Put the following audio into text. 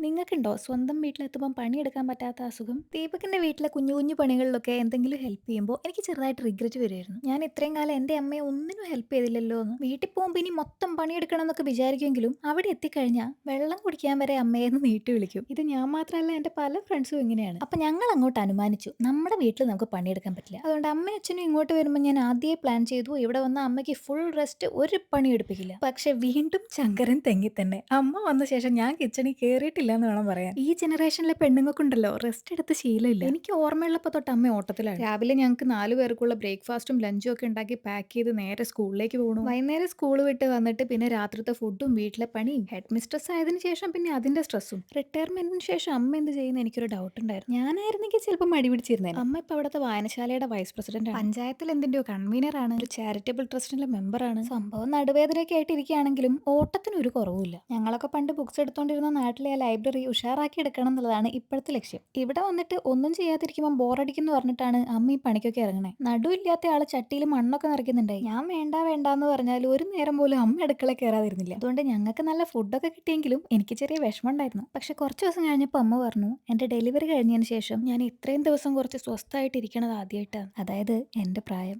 നിങ്ങൾക്കുണ്ടോ സ്വന്തം വീട്ടിലെത്തുമ്പം പണിയെടുക്കാൻ പറ്റാത്ത അസുഖം? ദീപകിന്റെ വീട്ടിലെ കുഞ്ഞു കുഞ്ഞു പണികളിലൊക്കെ എന്തെങ്കിലും ഹെൽപ്പ് ചെയ്യുമ്പോൾ എനിക്ക് ചെറുതായിട്ട് റിഗ്രറ്റ് വരുമായിരുന്നു. ഞാൻ ഇത്രയും കാലം എൻ്റെ അമ്മയെ ഒന്നിനും ഹെൽപ്പ് ചെയ്തില്ലല്ലോ എന്ന്. വീട്ടിൽ പോകുമ്പോൾ ഇനി മൊത്തം പണിയെടുക്കണം എന്നൊക്കെ വിചാരിക്കുമെങ്കിലും അവിടെ എത്തിക്കഴിഞ്ഞാൽ വെള്ളം കുടിക്കാൻ വരെ അമ്മയെന്ന് നീട്ടി വിളിക്കും. ഇത് ഞാൻ മാത്രമല്ല, എൻ്റെ പല ഫ്രണ്ട്സും ഇങ്ങനെയാണ്. അപ്പം ഞങ്ങൾ അങ്ങോട്ട് അനുമാനിച്ചു നമ്മുടെ വീട്ടിൽ നമുക്ക് പണിയെടുക്കാൻ പറ്റില്ല. അതുകൊണ്ട് അമ്മയും അച്ഛനും ഇങ്ങോട്ട് വരുമ്പോൾ ഞാൻ ആദ്യമേ പ്ലാൻ ചെയ്തു ഇവിടെ വന്ന അമ്മയ്ക്ക് ഫുൾ റെസ്റ്റ്, ഒരു പണി എടുപ്പിക്കില്ല. പക്ഷെ വീണ്ടും ചങ്കരൻ തെങ്ങി തന്നെ. അമ്മ വന്ന ശേഷം ഞാൻ കിച്ചണിൽ കയറിയിട്ടില്ല എന്ന് വേണം പറയാൻ. ഈ ജനറേഷനിലെ പെണ്ണുങ്ങൾക്കുണ്ടല്ലോ റെസ്റ്റ് എടുത്ത് ശീലമില്ല. എനിക്ക് ഓർമ്മയുള്ളപ്പോൾ തൊട്ട് അമ്മ ഓട്ടത്തിലാണ്. രാവിലെ ഞങ്ങൾക്ക് 4 പേർക്കുള്ള ബ്രേക്ക്ഫാസ്റ്റും ലഞ്ചും ഒക്കെ ഉണ്ടാക്കി പാക്ക് ചെയ്ത് നേരെ സ്കൂളിലേക്ക് പോകണം. വൈകുന്നേരം സ്കൂൾ വിട്ട് വന്നിട്ട് പിന്നെ രാത്രിത്തെ ഫുഡും വീട്ടിലെ പണിയും. ഹെഡ് മിസ്ട്രസ് ആയതിനു ശേഷം പിന്നെ അതിന്റെ സ്ട്രെസ്സും. റിട്ടയർമെന്റിന് ശേഷം അമ്മ എന്ത് ചെയ്യുന്ന എനിക്കൊരു ഡൗട്ട് ഉണ്ടായിരുന്നു. ഞാനായിരുന്നെങ്കിൽ ചിലപ്പോൾ മടി പിടിച്ചിരുന്നേ. അമ്മ ഇപ്പൊ അവിടുത്തെ വായനശാലയുടെ വൈസ് പ്രസിഡന്റ് ആണ്, പഞ്ചായത്തിൽ എന്തിന്റെയോ കൺവീനർ ആണ്, ഒരു ചാരിറ്റബിൾ ട്രസ്റ്റിന്റെ മെമ്പറാണ്. സംഭവം നടുവേദനയൊക്കെ ആയിട്ട് ഇരിക്കുകയാണെങ്കിലും ഓട്ടത്തിന് ഒരു കുറവുമില്ല. ഞങ്ങളൊക്കെ പണ്ട് ബുക്സ് എടുത്തോണ്ടിരുന്ന നാട്ടിലെ ആ ലൈബ്രറി ഉഷാറാക്കി എടുക്കണം എന്നുള്ളതാണ് ഇപ്പോഴത്തെ ലക്ഷ്യം. ഇവിടെ വന്നിട്ട് ഒന്നും ചെയ്യാതിരിക്കുമ്പോൾ ബോറടിക്കുന്നു പറഞ്ഞിട്ടാണ് അമ്മ ഈ പണിക്കൊക്കെ ഇറങ്ങണേ. നടുവില്ലാത്ത ആള് ചട്ടിയിൽ മണ്ണൊക്കെ നിറയ്ക്കുന്നുണ്ടായി. ഞാൻ വേണ്ട വേണ്ട എന്ന് പറഞ്ഞാൽ ഒരു നേരം പോലും അമ്മ അടുക്കള കയറാതിരുന്നില്ല. അതുകൊണ്ട് ഞങ്ങൾക്ക് നല്ല ഫുഡൊക്കെ കിട്ടിയെങ്കിലും എനിക്ക് ചെറിയ വിഷമം ഉണ്ടായിരുന്നു. പക്ഷെ കുറച്ച് ദിവസം കഴിഞ്ഞപ്പോൾ അമ്മ പറഞ്ഞു എന്റെ ഡെലിവറി കഴിഞ്ഞതിന് ശേഷം ഞാൻ ഇത്രയും ദിവസം കുറച്ച് സ്വസ്ഥമായിട്ട് ഇരിക്കണത് ആദ്യമായിട്ടാണ്. അതായത് എന്റെ പ്രായം.